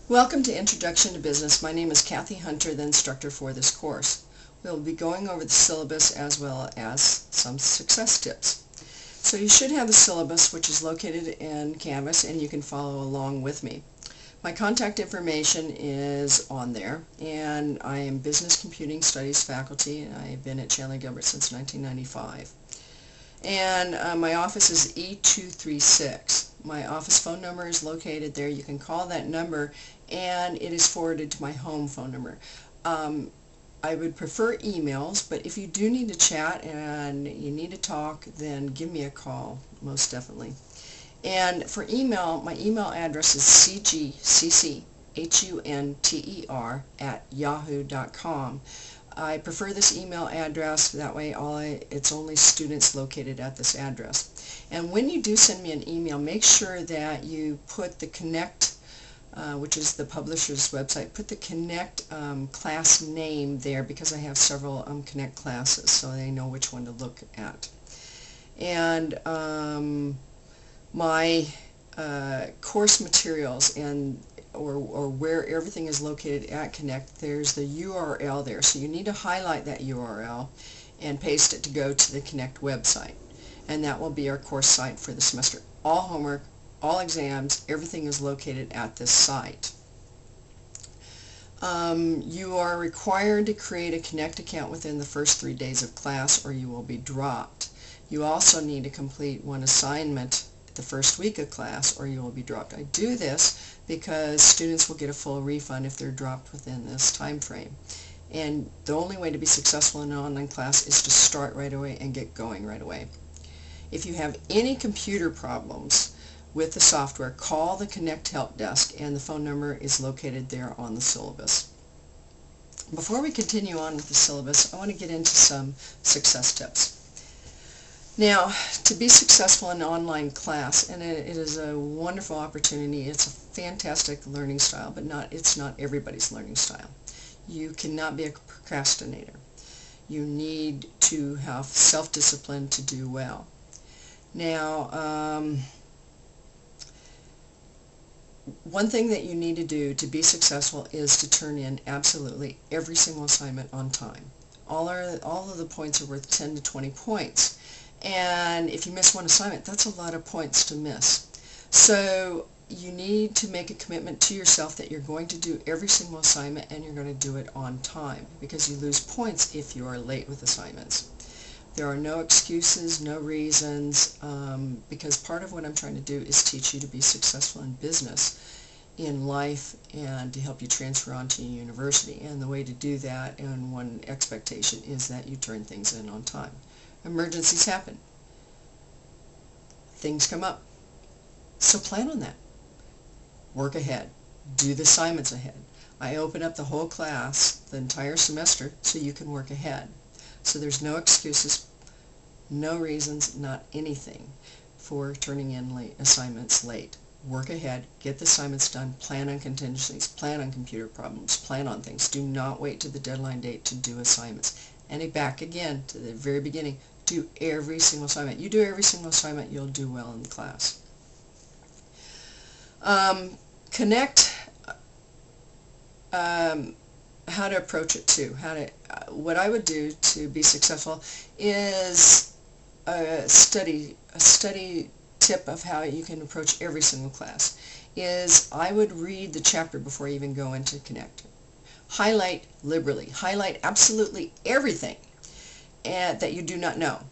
Welcome to Introduction to Business. My name is Kathy Hunter, the instructor for this course. We'll be going over the syllabus as well as some success tips. So you should have the syllabus, which is located in Canvas, and you can follow along with me. My contact information is on there, and I am Business Computing Studies faculty, and I've been at Chandler Gilbert since 1995. And my office is E236. My office phone number is located there. You can call that number and it is forwarded to my home phone number. I would prefer emails, but if you do need to chat and you need to talk, then give me a call, most definitely. And for email, my email address is cgcchunter@yahoo.com. I prefer this email address, that way it's only students located at this address. And when you do send me an email, make sure that you put the Connect, which is the publisher's website, put the Connect class name there, because I have several Connect classes, so they know which one to look at. And my course materials or where everything is located at Connect, there's the URL there. So you need to highlight that URL and paste it to go to the Connect website. And that will be our course site for the semester. All homework, all exams, everything is located at this site. You are required to create a Connect account within the first 3 days of class, or you will be dropped. You also need to complete one assignment the first week of class, or you will be dropped. I do this because students will get a full refund if they're dropped within this time frame. And the only way to be successful in an online class is to start right away and get going right away. If you have any computer problems with the software, call the Connect Help Desk, and the phone number is located there on the syllabus. Before we continue on with the syllabus, I want to get into some success tips. Now, to be successful in an online class, and it is a wonderful opportunity, it's a fantastic learning style, but it's not everybody's learning style. You cannot be a procrastinator. You need to have self-discipline to do well. Now, one thing that you need to do to be successful is to turn in absolutely every single assignment on time. All of the points are worth 10 to 20 points. And if you miss one assignment, that's a lot of points to miss. So you need to make a commitment to yourself that you're going to do every single assignment, and you're going to do it on time, because you lose points if you are late with assignments. There are no excuses, no reasons, because part of what I'm trying to do is teach you to be successful in business, in life, and to help you transfer on to university. And the way to do that, and one expectation, is that you turn things in on time. Emergencies happen. Things come up. So plan on that. Work ahead. Do the assignments ahead. I open up the whole class, the entire semester, so you can work ahead. So there's no excuses, no reasons, not anything for turning in assignments late. Work ahead, get the assignments done, plan on contingencies, plan on computer problems, plan on things. Do not wait to the deadline date to do assignments. And back again to the very beginning, do every single assignment. You do every single assignment, you'll do well in the class. Connect, how to approach it too. What I would do to be successful is a study tip of how you can approach every single class. Is I would read the chapter before you even go into Connect. Highlight liberally. Highlight absolutely everything that you do not know.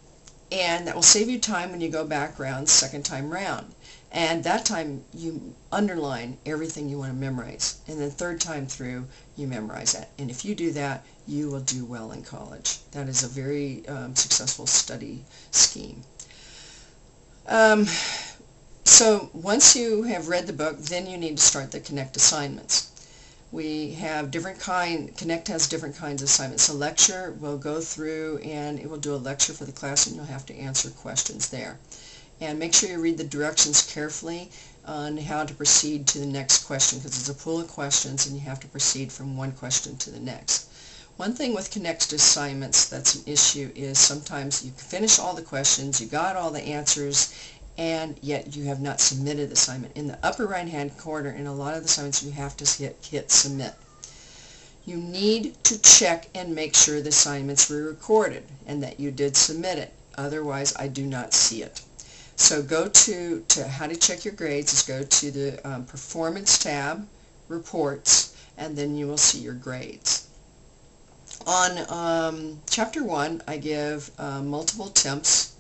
And that will save you time when you go back around second time round. And that time you underline everything you want to memorize. And then third time through you memorize that. And if you do that, you will do well in college. That is a very successful study scheme. So once you have read the book, then you need to start the Connect assignments. We have Connect has different kinds of assignments. A lecture will go through and it will do a lecture for the class, and you'll have to answer questions there. And make sure you read the directions carefully on how to proceed to the next question, because it's a pool of questions and you have to proceed from one question to the next. One thing with Connect assignments that's an issue is sometimes you finish all the questions, you got all the answers, and yet you have not submitted the assignment. In the upper right hand corner in a lot of the assignments you have to hit submit. You need to check and make sure the assignments were recorded and that you did submit it. Otherwise, I do not see it. So go to how to check your grades is go to the Performance tab, Reports, and then you will see your grades. On Chapter 1, I give multiple attempts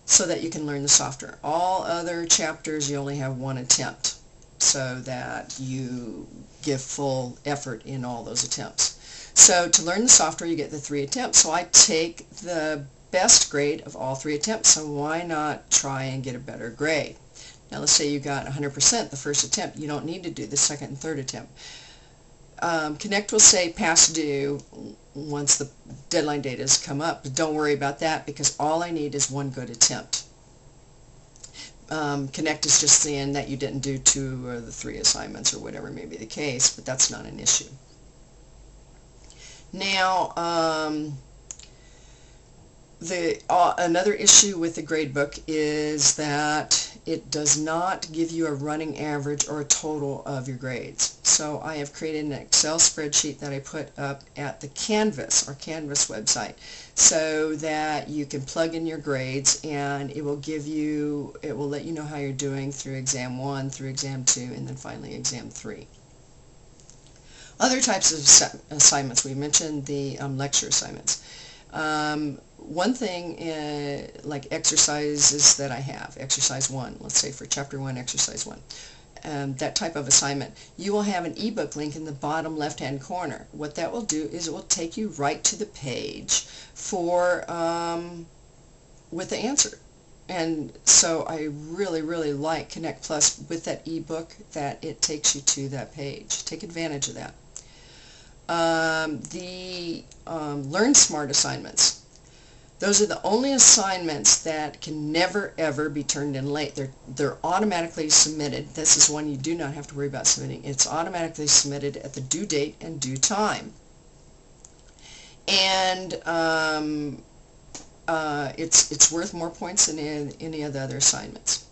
so that you can learn the software. All other chapters you only have one attempt, so that you give full effort in all those attempts. So to learn the software you get the 3 attempts. So I take the best grade of all 3 attempts, so why not try and get a better grade? Now let's say you got 100% the first attempt. You don't need to do the second and third attempt. Connect will say past due once the deadline date has come up, but don't worry about that because all I need is 1 good attempt. Connect is just saying that you didn't do 2 or the 3 assignments or whatever may be the case, but that's not an issue. Now, another issue with the gradebook is that it does not give you a running average or a total of your grades. So I have created an Excel spreadsheet that I put up at the Canvas or Canvas website so that you can plug in your grades and it will let you know how you're doing through exam 1, through exam 2, and then finally exam 3. Other types of assignments, we mentioned the lecture assignments. One thing like exercises that I have, exercise 1, let's say for chapter 1, exercise 1, that type of assignment, you will have an ebook link in the bottom left hand corner. What that will do is it will take you right to the page for with the answer. And so I really like Connect Plus with that ebook, that it takes you to that page. Take advantage of that. The Learn Smart assignments. Those are the only assignments that can never ever be turned in late. They're automatically submitted. This is one you do not have to worry about submitting. It's automatically submitted at the due date and due time. And it's worth more points than any of the other assignments.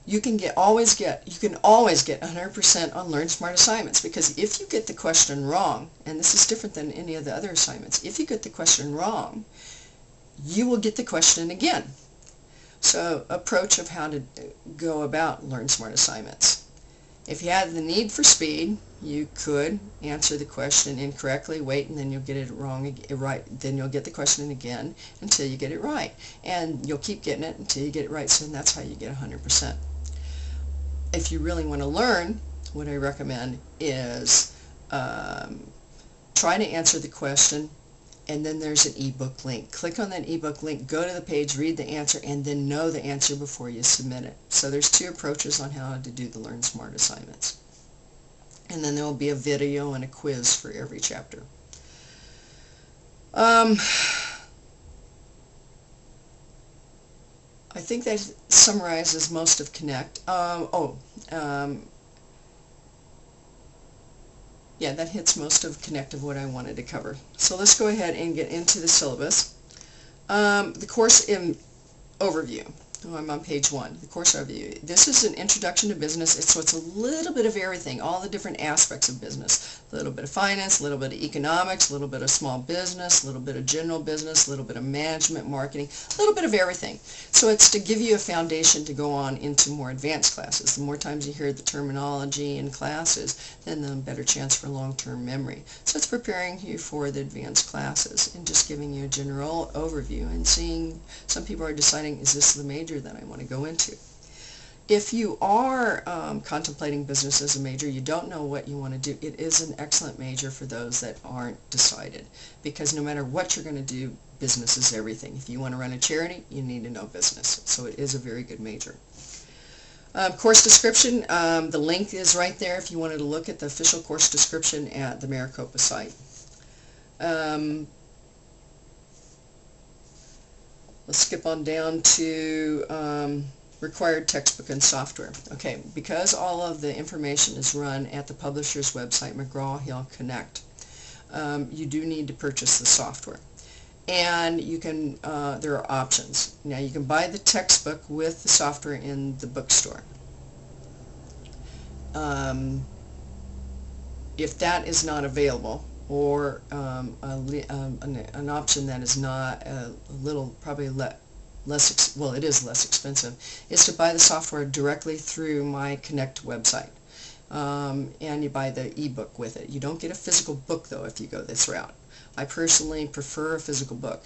You can always get 100% on Learn Smart assignments, because if you get the question wrong, and this is different than any of the other assignments, if you get the question wrong, you will get the question again. So approach of how to go about Learn Smart assignments. If you have the need for speed, you could answer the question incorrectly, wait, and then you'll get it wrong, right, then you'll get the question again until you get it right. And you'll keep getting it until you get it right, so that's how you get 100%. If you really want to learn, what I recommend is try to answer the question, and then there's an ebook link. Click on that ebook link, go to the page, read the answer, and then know the answer before you submit it. So there's 2 approaches on how to do the Learn Smart assignments. And then there will be a video and a quiz for every chapter. I think that summarizes most of Connect. Yeah, that hits most of Connect of what I wanted to cover. So let's go ahead and get into the syllabus. The course overview. Oh, I'm on page 1, the course overview. This is an introduction to business. So it's a little bit of everything, all the different aspects of business. A little bit of finance, a little bit of economics, a little bit of small business, a little bit of general business, a little bit of management, marketing, a little bit of everything. So it's to give you a foundation to go on into more advanced classes. The more times you hear the terminology in classes, then the better chance for long-term memory. So it's preparing you for the advanced classes and just giving you a general overview and seeing, some people are deciding, is this the major that I want to go into? If you are contemplating business as a major, you don't know what you want to do, it is an excellent major for those that aren't decided, because no matter what you're going to do, business is everything. If you want to run a charity, you need to know business. So it is a very good major. Course description, the link is right there if you wanted to look at the official course description at the Maricopa site. Let's skip on down to required textbook and software. Okay, because all of the information is run at the publisher's website, McGraw-Hill Connect, you do need to purchase the software. and you can there are options. Now you can buy the textbook with the software in the bookstore. If that is not available, or an option that is not probably less, well, it is less expensive, is to buy the software directly through my Connect website. And you buy the ebook with it. You don't get a physical book though if you go this route. I personally prefer a physical book.